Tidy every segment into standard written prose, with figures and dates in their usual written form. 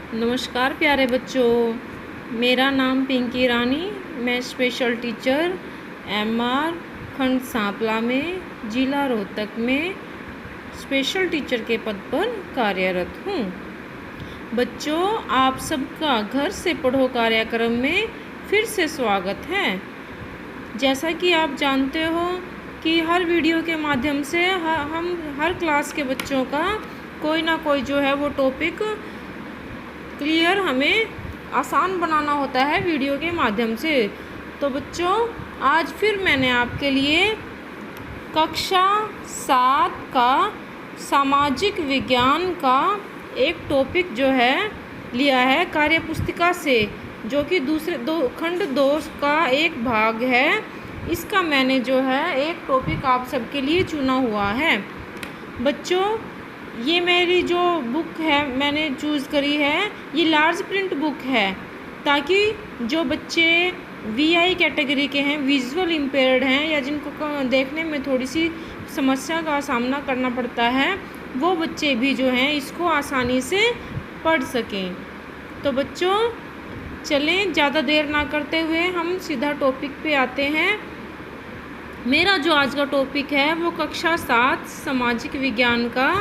नमस्कार प्यारे बच्चों, मेरा नाम पिंकी रानी। मैं स्पेशल टीचर MR खंड सांपला में ज़िला रोहतक में स्पेशल टीचर के पद पर कार्यरत हूँ। बच्चों, आप सबका घर से पढ़ो कार्यक्रम में फिर से स्वागत है। जैसा कि आप जानते हो कि हर वीडियो के माध्यम से हम हर क्लास के बच्चों का कोई ना कोई जो है वो टॉपिक क्लियर हमें आसान बनाना होता है वीडियो के माध्यम से। तो बच्चों, आज फिर मैंने आपके लिए कक्षा 7 का सामाजिक विज्ञान का एक टॉपिक जो है लिया है कार्य पुस्तिका से, जो कि खंड 2 का एक भाग है। इसका मैंने जो है एक टॉपिक आप सबके लिए चुना हुआ है। बच्चों, ये मेरी जो बुक है मैंने चूज़ करी है, ये लार्ज प्रिंट बुक है, ताकि जो बच्चे VI कैटेगरी के हैं, विजुअल इम्पेयर्ड हैं, या जिनको देखने में थोड़ी सी समस्या का सामना करना पड़ता है, वो बच्चे भी जो हैं इसको आसानी से पढ़ सकें। तो बच्चों, चलें ज़्यादा देर ना करते हुए हम सीधा टॉपिक पे आते हैं। मेरा जो आज का टॉपिक है वो कक्षा 7 सामाजिक विज्ञान का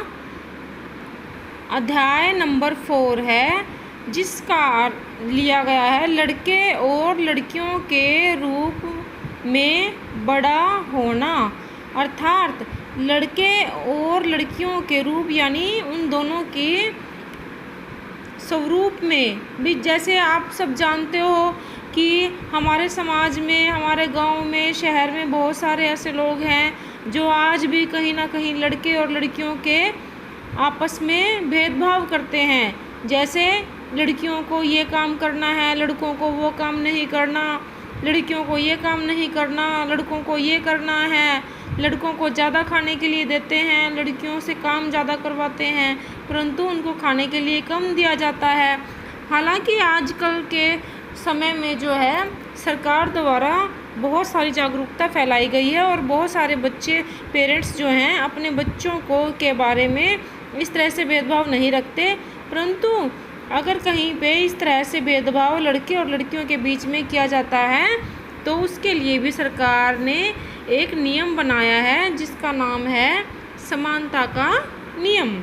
अध्याय नंबर 4 है, जिसका लिया गया है लड़के और लड़कियों के रूप में बड़ा होना। अर्थात लड़के और लड़कियों के रूप यानी उन दोनों के स्वरूप में भी, जैसे आप सब जानते हो कि हमारे समाज में, हमारे गांव में, शहर में बहुत सारे ऐसे लोग हैं जो आज भी कहीं ना कहीं लड़के और लड़कियों के आपस में भेदभाव करते हैं। जैसे लड़कियों को ये काम करना है, लड़कों को वो काम नहीं करना, लड़कियों को ये काम नहीं करना, लड़कों को ये करना है, लड़कों को ज़्यादा खाने के लिए देते हैं, लड़कियों से काम ज़्यादा करवाते हैं, परंतु उनको खाने के लिए कम दिया जाता है। हालांकि आजकल के समय में जो है सरकार द्वारा बहुत सारी जागरूकता फैलाई गई है और बहुत सारे पेरेंट्स जो हैं अपने बच्चों को के बारे में इस तरह से भेदभाव नहीं रखते। परंतु अगर कहीं पे इस तरह से भेदभाव लड़के और लड़कियों के बीच में किया जाता है, तो उसके लिए भी सरकार ने एक नियम बनाया है, जिसका नाम है समानता का नियम।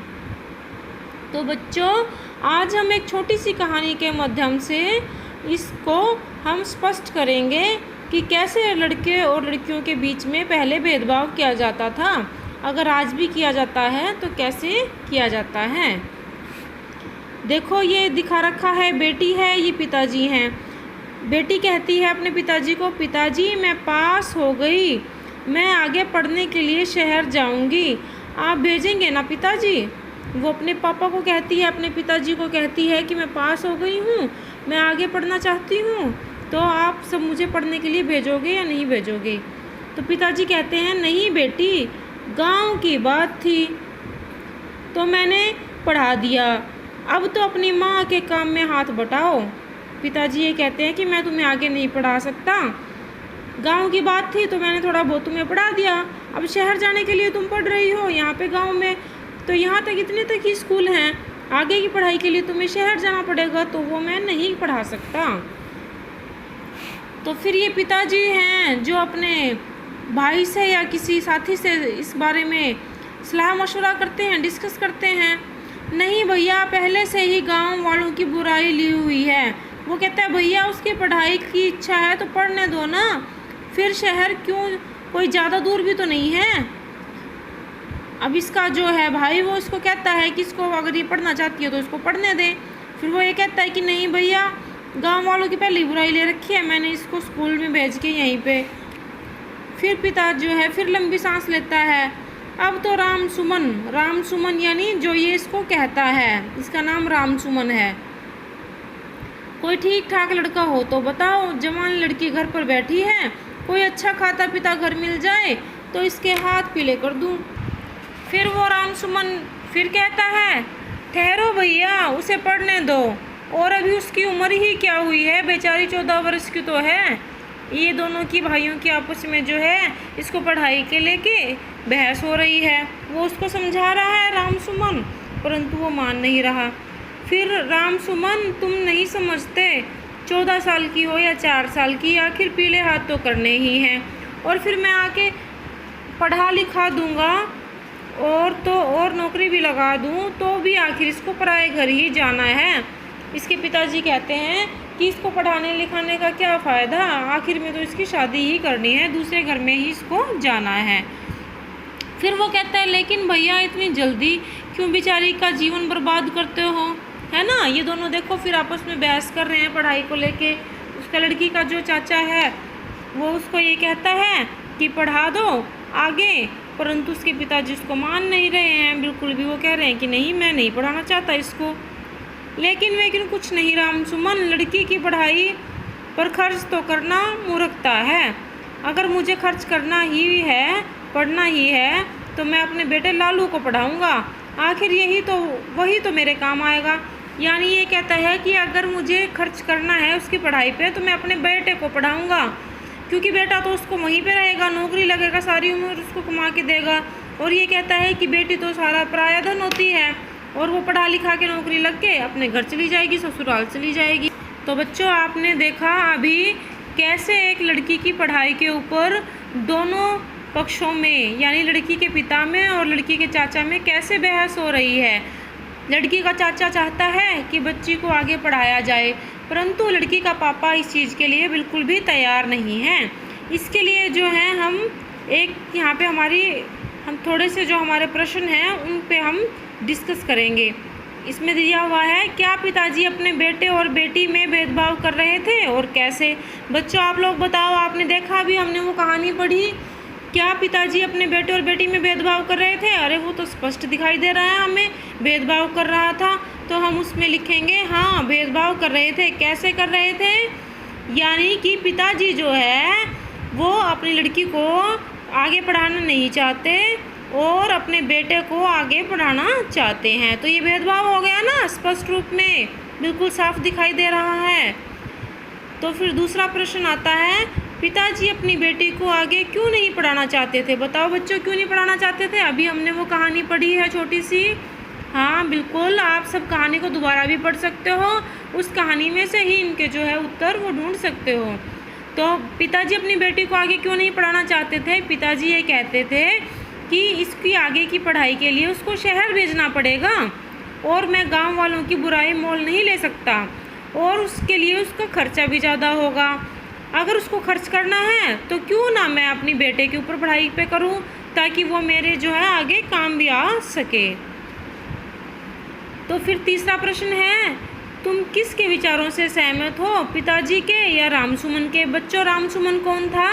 तो बच्चों, आज हम एक छोटी सी कहानी के माध्यम से इसको हम स्पष्ट करेंगे कि कैसे लड़के और लड़कियों के बीच में पहले भेदभाव किया जाता था, अगर आज भी किया जाता है तो कैसे किया जाता है। देखो, ये दिखा रखा है, बेटी है, ये पिताजी हैं। बेटी कहती है अपने पिताजी को, पिताजी मैं पास हो गई, मैं आगे पढ़ने के लिए शहर जाऊंगी, आप भेजेंगे ना पिताजी। वो अपने पापा को कहती है, अपने पिताजी को कहती है कि मैं पास हो गई हूँ, मैं आगे पढ़ना चाहती हूँ, तो आप सब मुझे पढ़ने के लिए भेजोगे या नहीं भेजोगे। तो पिताजी कहते हैं, नहीं बेटी, गांव की बात थी तो मैंने पढ़ा दिया, अब तो अपनी माँ के काम में हाथ बटाओ। पिताजी ये कहते हैं कि मैं तुम्हें आगे नहीं पढ़ा सकता, गांव की बात थी तो मैंने थोड़ा बहुत तुम्हें पढ़ा दिया, अब शहर जाने के लिए तुम पढ़ रही हो, यहाँ पे गांव में तो यहाँ तक इतने तक ही स्कूल हैं, आगे की पढ़ाई के लिए तुम्हें शहर जाना पड़ेगा, तो वो मैं नहीं पढ़ा सकता। तो फिर ये पिताजी हैं जो अपने भाई से या किसी साथी से इस बारे में सलाह मशवरा करते हैं, डिस्कस करते हैं। नहीं भैया, पहले से ही गांव वालों की बुराई ली हुई है। वो कहता है, भैया उसकी पढ़ाई की इच्छा है तो पढ़ने दो ना, फिर शहर क्यों, कोई ज़्यादा दूर भी तो नहीं है। अब इसका जो है भाई, वो इसको कहता है कि इसको अगर ये पढ़ना चाहती है तो इसको पढ़ने दें। फिर वो ये कहता है कि नहीं भैया, गांव वालों की पहले बुराई ले रखी है, मैंने इसको स्कूल में भेज के यहीं पे। फिर पिता जो है फिर लंबी सांस लेता है, अब तो राम सुमन यानी जो ये इसको कहता है, इसका नाम राम सुमन है, कोई ठीक ठाक लड़का हो तो बताओ, जवान लड़की घर पर बैठी है, कोई अच्छा खाता पीता घर मिल जाए तो इसके हाथ पीले कर दूं। फिर वो राम सुमन फिर कहता है, ठहरो भैया, उसे पढ़ने दो, और अभी उसकी उम्र ही क्या हुई है, बेचारी 14 वर्ष की तो है। ये दोनों की भाइयों की आपस में जो है इसको पढ़ाई के लेके बहस हो रही है। वो उसको समझा रहा है राम सुमन, परंतु वो मान नहीं रहा। फिर राम सुमन तुम नहीं समझते, 14 साल की हो या 4 साल की, आखिर पीले हाथ तो करने ही हैं। और फिर मैं आके पढ़ा लिखा दूंगा और नौकरी भी लगा दूं तो भी आखिर इसको पराए घर ही जाना है। इसके पिताजी कहते हैं कि इसको पढ़ाने लिखाने का क्या फ़ायदा, आखिर में तो इसकी शादी ही करनी है, दूसरे घर में ही इसको जाना है। फिर वो कहता है लेकिन भैया इतनी जल्दी क्यों बेचारी का जीवन बर्बाद करते हो, है ना। ये दोनों देखो फिर आपस में बहस कर रहे हैं पढ़ाई को लेके। उसका लड़की का जो चाचा है वो उसको ये कहता है कि पढ़ा दो आगे, परंतु उसके पिताजी उसको मान नहीं रहे हैं बिल्कुल भी। वो कह रहे हैं कि नहीं, मैं नहीं पढ़ाना चाहता इसको। लेकिन कुछ नहीं राम सुमन, लड़की की पढ़ाई पर खर्च तो करना मूर्खता है। अगर मुझे खर्च करना ही है, पढ़ना ही है, तो मैं अपने बेटे लालू को पढ़ाऊँगा, आखिर वही तो मेरे काम आएगा। यानी ये कहता है कि अगर मुझे खर्च करना है उसकी पढ़ाई पे तो मैं अपने बेटे को पढ़ाऊँगा, क्योंकि बेटा तो उसको वहीं पे रहेगा, नौकरी लगेगा, सारी उम्र उसको कमा के देगा। और ये कहता है कि बेटी तो सारा पराया धन होती है और वो पढ़ा लिखा के नौकरी लग के अपने घर चली जाएगी, ससुराल चली जाएगी। तो बच्चों आपने देखा अभी कैसे एक लड़की की पढ़ाई के ऊपर दोनों पक्षों में, यानी लड़की के पिता में और लड़की के चाचा में कैसे बहस हो रही है। लड़की का चाचा चाहता है कि बच्ची को आगे पढ़ाया जाए, परंतु लड़की का पापा इस चीज़ के लिए बिल्कुल भी तैयार नहीं है। इसके लिए जो है हम एक यहाँ पे हम थोड़े से जो हमारे प्रश्न हैं उन पे हम डिस्कस करेंगे। इसमें दिया हुआ है क्या पिताजी अपने बेटे और बेटी में भेदभाव कर रहे थे और कैसे। बच्चों आप लोग बताओ, आपने देखा अभी हमने वो कहानी पढ़ी, क्या पिताजी अपने बेटे और बेटी में भेदभाव कर रहे थे। अरे वो तो स्पष्ट दिखाई दे रहा है हमें, भेदभाव कर रहा था। तो हम उसमें लिखेंगे हाँ भेदभाव कर रहे थे। कैसे कर रहे थे, यानी कि पिताजी जो है वो अपनी लड़की को आगे पढ़ाना नहीं चाहते और अपने बेटे को आगे पढ़ाना चाहते हैं। तो ये भेदभाव हो गया ना, स्पष्ट रूप में बिल्कुल साफ दिखाई दे रहा है। तो फिर दूसरा प्रश्न आता है पिताजी अपनी बेटी को आगे क्यों नहीं पढ़ाना चाहते थे। बताओ बच्चों क्यों नहीं पढ़ाना चाहते थे। अभी हमने वो कहानी पढ़ी है छोटी सी, हाँ बिल्कुल, आप सब कहानी को दोबारा भी पढ़ सकते हो, उस कहानी में से ही इनके जो है उत्तर वो ढूंढ सकते हो। तो पिताजी अपनी बेटी को आगे क्यों नहीं पढ़ाना चाहते थे। पिताजी ये कहते थे कि इसकी आगे की पढ़ाई के लिए उसको शहर भेजना पड़ेगा और मैं गांव वालों की बुराई मोल नहीं ले सकता और उसके लिए उसका खर्चा भी ज़्यादा होगा। अगर उसको खर्च करना है तो क्यों ना मैं अपनी बेटे के ऊपर पढ़ाई पे करूं, ताकि वो मेरे जो है आगे काम भी आ सके। तो फिर तीसरा प्रश्न है तुम किसके विचारों से सहमत हो, पिताजी के या रामसुमन के। बच्चों रामसुमन कौन था,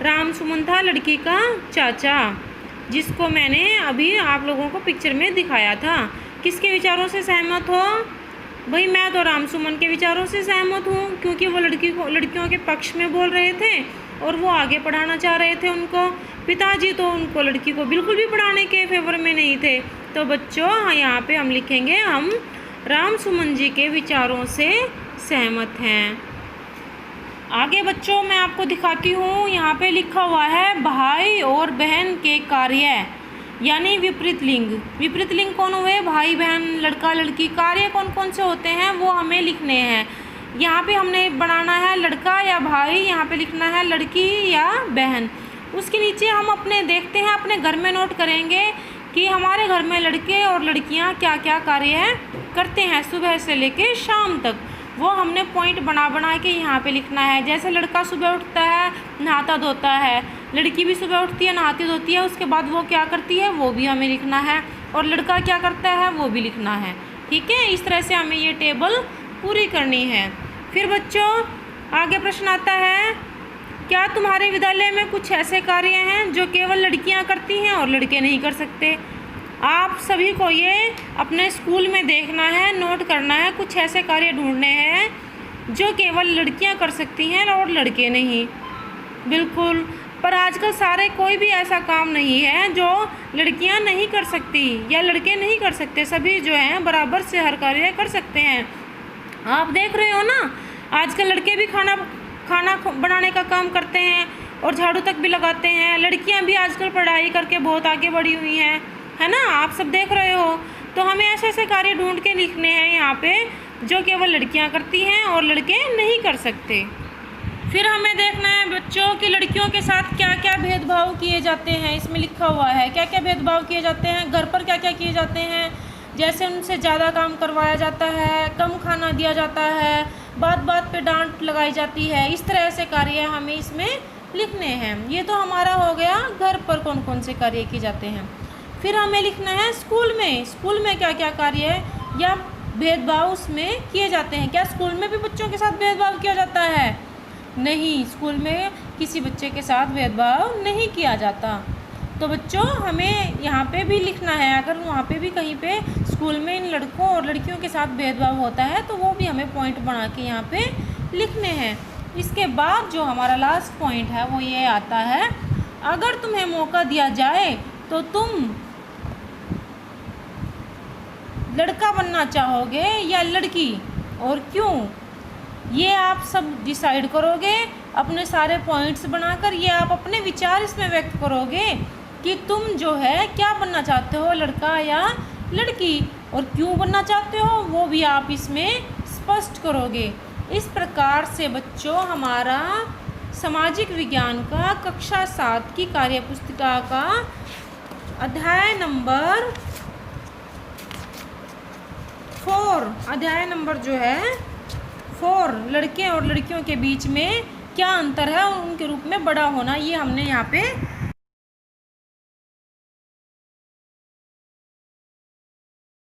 रामसुमन था लड़की का चाचा, जिसको मैंने अभी आप लोगों को पिक्चर में दिखाया था। किसके विचारों से सहमत हो, भाई मैं तो रामसुमन के विचारों से सहमत हूँ, क्योंकि वो लड़कियों के पक्ष में बोल रहे थे और वो आगे पढ़ाना चाह रहे थे उनको। पिताजी तो उनको लड़की को बिल्कुल भी पढ़ाने के फेवर में नहीं थे। तो बच्चों यहाँ पे हम लिखेंगे हम रामसुमन जी के विचारों से सहमत हैं। आगे बच्चों मैं आपको दिखाती हूँ, यहाँ पे लिखा हुआ है भाई और बहन के कार्य, यानी विपरीत लिंग। विपरीत लिंग कौन हुए, भाई बहन, लड़का लड़की। कार्य कौन कौन से होते हैं वो हमें लिखने हैं। यहाँ पे हमने बनाना है लड़का या भाई, यहाँ पे लिखना है लड़की या बहन। उसके नीचे हम अपने देखते हैं, अपने घर में नोट करेंगे कि हमारे घर में लड़के और लड़कियाँ क्या क्या कार्य करते हैं सुबह से लेके शाम तक। वो हमने पॉइंट बना के यहाँ पे लिखना है। जैसे लड़का सुबह उठता है, नहाता धोता है, लड़की भी सुबह उठती है, नहाती धोती है, उसके बाद वो क्या करती है वो भी हमें लिखना है, और लड़का क्या करता है वो भी लिखना है। ठीक है, इस तरह से हमें ये टेबल पूरी करनी है। फिर बच्चों आगे प्रश्न आता है क्या तुम्हारे विद्यालय में कुछ ऐसे कार्य हैं जो केवल लड़कियां करती हैं और लड़के नहीं कर सकते। आप सभी को ये अपने स्कूल में देखना है, नोट करना है, कुछ ऐसे कार्य ढूंढने हैं जो केवल लड़कियां कर सकती हैं और लड़के नहीं। बिल्कुल, पर आजकल सारे कोई भी ऐसा काम नहीं है जो लड़कियां नहीं कर सकती या लड़के नहीं कर सकते, सभी जो हैं बराबर से हर कार्य कर सकते हैं। आप देख रहे हो ना, आजकल लड़के भी खाना बनाने का काम करते हैं और झाड़ू तक भी लगाते हैं। लड़कियां भी आजकल पढ़ाई करके बहुत आगे बढ़ी हुई हैं, है ना, आप सब देख रहे हो। तो हमें ऐसे ऐसे कार्य ढूंढ के लिखने हैं यहाँ पे जो केवल लड़कियाँ करती हैं और लड़के नहीं कर सकते। फिर हमें देखना है बच्चों कि लड़कियों के साथ क्या क्या भेदभाव किए जाते हैं। इसमें लिखा हुआ है क्या क्या भेदभाव किए जाते हैं, घर पर क्या क्या किए जाते हैं। जैसे उनसे ज़्यादा काम करवाया जाता है, कम खाना दिया जाता है, बात बात पे डांट लगाई जाती है। इस तरह से कार्य हमें इसमें लिखने हैं। ये तो हमारा हो गया घर पर कौन कौन से कार्य किए जाते हैं। फिर हमें लिखना है स्कूल में, स्कूल में क्या क्या कार्य या भेदभाव उसमें किए जाते हैं। क्या स्कूल में भी बच्चों के साथ भेदभाव किया जाता है? नहीं, स्कूल में किसी बच्चे के साथ भेदभाव नहीं किया जाता। तो बच्चों हमें यहाँ पे भी लिखना है, अगर वहाँ पे भी कहीं पे स्कूल में इन लड़कों और लड़कियों के साथ भेदभाव होता है तो वो भी हमें पॉइंट बना के यहाँ पे लिखने हैं। इसके बाद जो हमारा लास्ट पॉइंट है वो ये आता है, अगर तुम्हें मौका दिया जाए तो तुम लड़का बनना चाहोगे या लड़की और क्यों, ये आप सब डिसाइड करोगे अपने सारे पॉइंट्स बनाकर। ये आप अपने विचार इसमें व्यक्त करोगे कि तुम जो है क्या बनना चाहते हो, लड़का या लड़की, और क्यों बनना चाहते हो वो भी आप इसमें स्पष्ट करोगे। इस प्रकार से बच्चों हमारा सामाजिक विज्ञान का कक्षा 7 की कार्यपुस्तिका का अध्याय नंबर 4, अध्याय नंबर जो है 4, लड़के और लड़कियों के बीच में क्या अंतर है और उनके रूप में बड़ा होना, ये हमने यहाँ पे